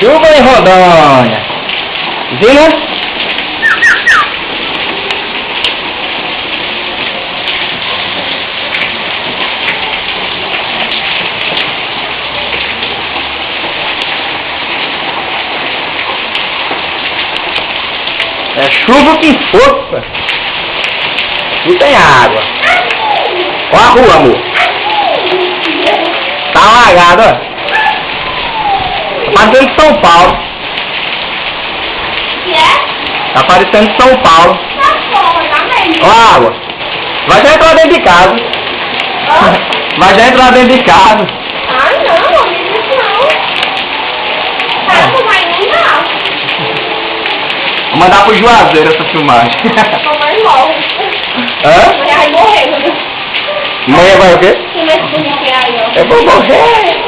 Chuva em Rondônia. Viu, né? É chuva que força. Não tem água. Ó a rua, amor. Tá alagado, ó. Tá parecendo São Paulo. Tá parecendo São Paulo. Ó a água. Vai já entrar dentro de casa. Vai já entrar dentro de casa. Ah, não, isso não. Tá, não vai não. Vou mandar pro Juazeiro essa filmagem. Mamãe morre. Hã? Mulher vai morrer, meu Deus. Amanhã vai o quê? Que mais bonitinho aí, ó. Eu vou morrer.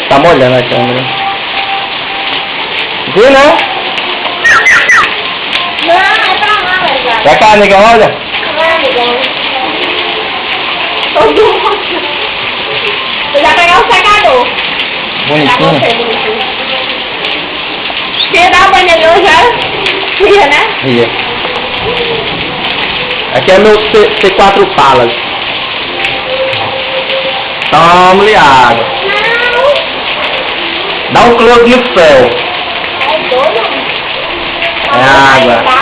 Tá molhando a câmera. Viu, né? Não, é pra lá, velho. Vai cá, nega, olha. Vai, amigão. Todo mundo. Eu já peguei o secador. Já Bonitinho. gostei, bonitinho. Queria dar uma banheira já. Queria, né? Ia. Aqui é meu C4 Palas. Toma-lhe água. Não. Dá um close no céu. É doido. É água.